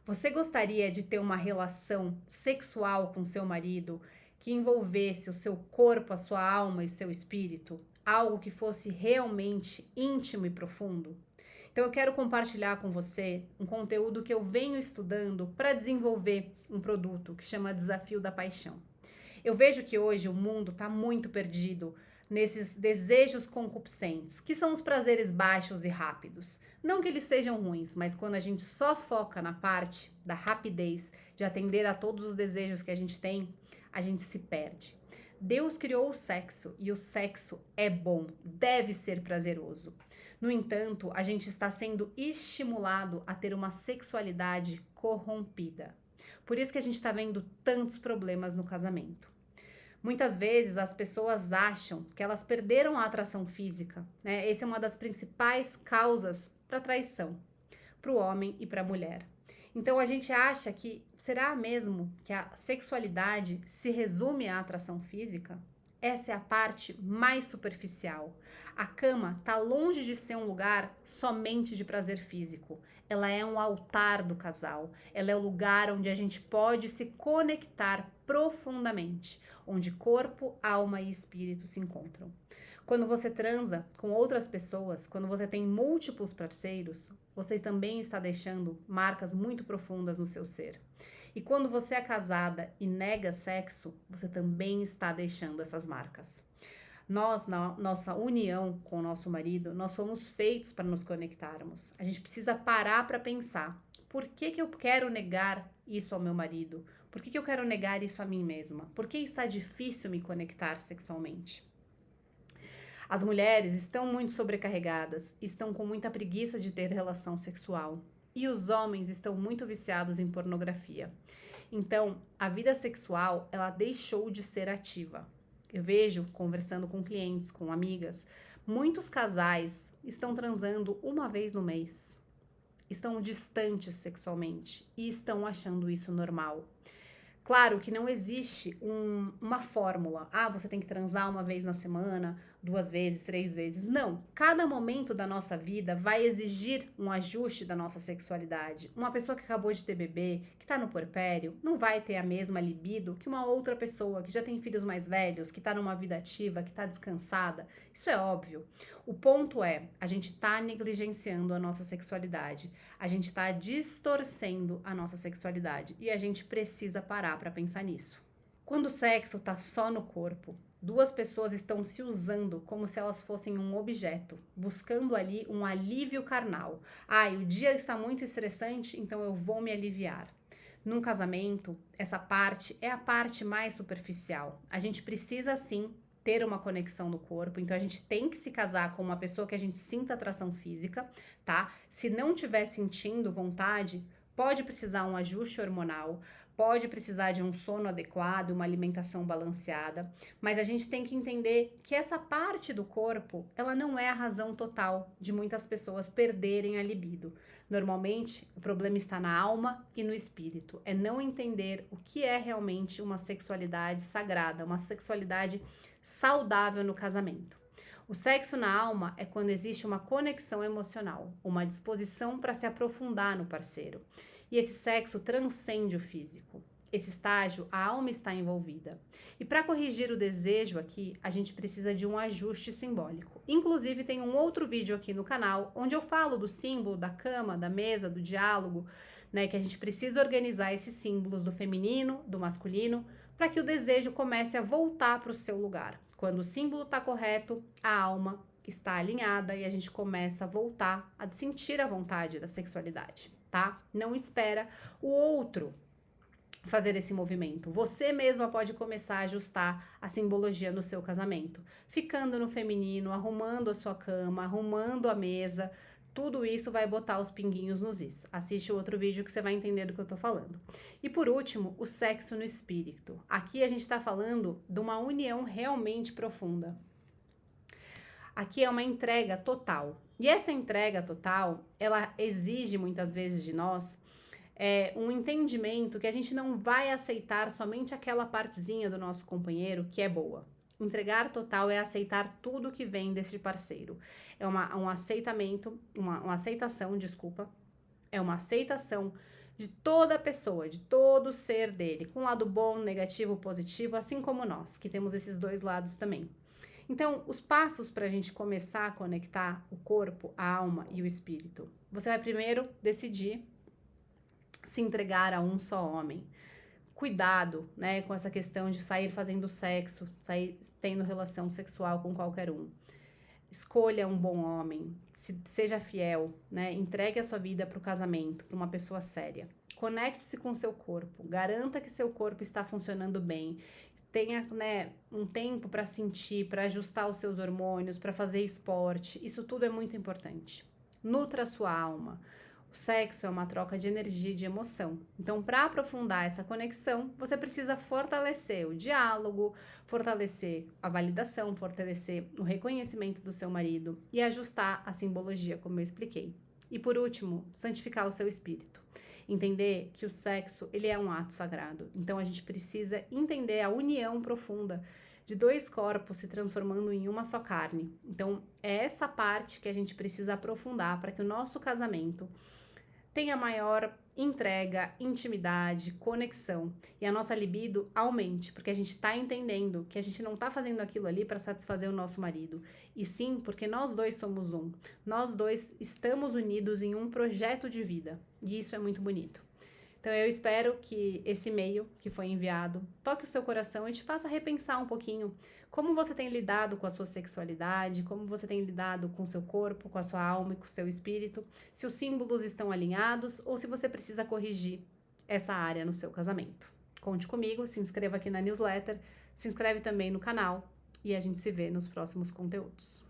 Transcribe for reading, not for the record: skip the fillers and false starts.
Você gostaria de ter uma relação sexual com seu marido que envolvesse o seu corpo, a sua alma e seu espírito? Algo que fosse realmente íntimo e profundo? Então, eu quero compartilhar com você um conteúdo que eu venho estudando para desenvolver um produto que chama Desafio da Paixão. Eu vejo que hoje o mundo está muito perdido nesses desejos concupiscentes, que são os prazeres baixos e rápidos. Não que eles sejam ruins, mas quando a gente só foca na parte da rapidez, de atender a todos os desejos que a gente tem, a gente se perde. Deus criou o sexo e o sexo é bom, deve ser prazeroso. No entanto, a gente está sendo estimulado a ter uma sexualidade corrompida. Por isso que a gente está vendo tantos problemas no casamento. Muitas vezes as pessoas acham que elas perderam a atração física, né? Essa é uma das principais causas para traição, para o homem e para a mulher. Então a gente acha que será mesmo que a sexualidade se resume à atração física? Essa é a parte mais superficial. A cama está longe de ser um lugar somente de prazer físico. Ela é um altar do casal. Ela é o lugar onde a gente pode se conectar profundamente, onde corpo, alma e espírito se encontram. Quando você transa com outras pessoas, quando você tem múltiplos parceiros, você também está deixando marcas muito profundas no seu ser. E quando você é casada e nega sexo, você também está deixando essas marcas. Nós, na nossa união com o nosso marido, nós fomos feitos para nos conectarmos. A gente precisa parar para pensar: por que eu quero negar isso ao meu marido? Por que eu quero negar isso a mim mesma? Por que está difícil me conectar sexualmente? As mulheres estão muito sobrecarregadas, estão com muita preguiça de ter relação sexual. E os homens estão muito viciados em pornografia. Então, a vida sexual, ela deixou de ser ativa. Eu vejo, conversando com clientes, com amigas, muitos casais estão transando uma vez no mês. Estão distantes sexualmente e estão achando isso normal. Claro que não existe uma fórmula. Ah, você tem que transar uma vez na semana, 2 vezes, 3 vezes. Não. Cada momento da nossa vida vai exigir um ajuste da nossa sexualidade. Uma pessoa que acabou de ter bebê, que está no puerpério, não vai ter a mesma libido que uma outra pessoa que já tem filhos mais velhos, que está numa vida ativa, que está descansada. Isso é óbvio. O ponto é, a gente está negligenciando a nossa sexualidade. A gente está distorcendo a nossa sexualidade e a gente precisa parar para pensar nisso. Quando o sexo está só no corpo, duas pessoas estão se usando como se elas fossem um objeto, buscando ali um alívio carnal. O dia está muito estressante, então eu vou me aliviar. Num casamento, essa parte é a parte mais superficial. A gente precisa sim ter uma conexão no corpo, então a gente tem que se casar com uma pessoa que a gente sinta atração física, tá? Se não tiver sentindo vontade, pode precisar um ajuste hormonal, pode precisar de um sono adequado, uma alimentação balanceada, mas a gente tem que entender que essa parte do corpo, ela não é a razão total de muitas pessoas perderem a libido. Normalmente, o problema está na alma e no espírito, é não entender o que é realmente uma sexualidade sagrada, uma sexualidade saudável no casamento. O sexo na alma é quando existe uma conexão emocional, uma disposição para se aprofundar no parceiro. E esse sexo transcende o físico. Esse estágio, a alma está envolvida. E para corrigir o desejo aqui, a gente precisa de um ajuste simbólico. Inclusive, tem um outro vídeo aqui no canal, onde eu falo do símbolo da cama, da mesa, do diálogo, né? Que a gente precisa organizar esses símbolos do feminino, do masculino, para que o desejo comece a voltar para o seu lugar. Quando o símbolo está correto, a alma está alinhada e a gente começa a voltar a sentir a vontade da sexualidade, tá? Não espera o outro fazer esse movimento. Você mesma pode começar a ajustar a simbologia no seu casamento, ficando no feminino, arrumando a sua cama, arrumando a mesa. Tudo isso vai botar os pinguinhos nos is. Assiste o outro vídeo que você vai entender do que eu tô falando. E por último, o sexo no espírito. Aqui a gente tá falando de uma união realmente profunda. Aqui é uma entrega total. E essa entrega total, ela exige muitas vezes de nós um entendimento que a gente não vai aceitar somente aquela partezinha do nosso companheiro que é boa. Entregar total é aceitar tudo que vem desse parceiro. É uma aceitação, desculpa. É uma aceitação de toda a pessoa, de todo o ser dele, com lado bom, negativo, positivo, assim como nós, que temos esses dois lados também. Então, os passos para a gente começar a conectar o corpo, a alma e o espírito. Você vai primeiro decidir se entregar a um só homem. Cuidado, né, com essa questão de sair fazendo sexo, sair tendo relação sexual com qualquer um. Escolha um bom homem, seja fiel, né? Entregue a sua vida para o casamento, para uma pessoa séria. Conecte-se com o seu corpo, garanta que seu corpo está funcionando bem. Tenha, né, um tempo para sentir, para ajustar os seus hormônios, para fazer esporte. Isso tudo é muito importante. Nutra a sua alma. O sexo é uma troca de energia e de emoção. Então, para aprofundar essa conexão, você precisa fortalecer o diálogo, fortalecer a validação, fortalecer o reconhecimento do seu marido e ajustar a simbologia, como eu expliquei. E por último, santificar o seu espírito. Entender que o sexo, ele é um ato sagrado. Então, a gente precisa entender a união profunda de dois corpos se transformando em uma só carne. Então, é essa parte que a gente precisa aprofundar para que o nosso casamento tenha maior entrega, intimidade, conexão e a nossa libido aumente, porque a gente está entendendo que a gente não está fazendo aquilo ali para satisfazer o nosso marido, e sim porque nós dois somos um, nós dois estamos unidos em um projeto de vida, e isso é muito bonito. Então eu espero que esse e-mail que foi enviado toque o seu coração e te faça repensar um pouquinho como você tem lidado com a sua sexualidade, como você tem lidado com o seu corpo, com a sua alma e com o seu espírito, se os símbolos estão alinhados ou se você precisa corrigir essa área no seu casamento. Conte comigo, se inscreva aqui na newsletter, se inscreve também no canal e a gente se vê nos próximos conteúdos.